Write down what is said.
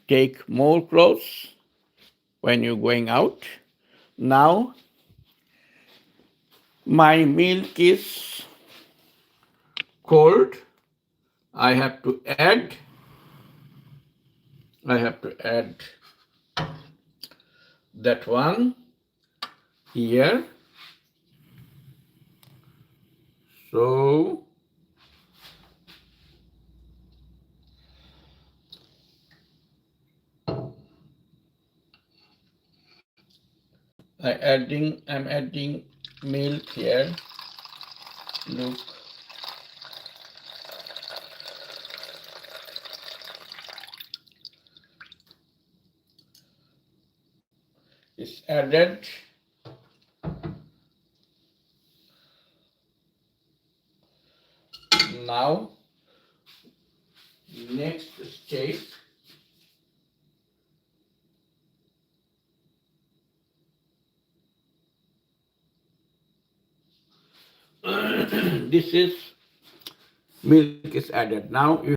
take more clothes when you're going out. Now my milk is cold. I have to add that one here. So I'm adding milk here. Look. It's added. Now next step, this is milk is added. Now you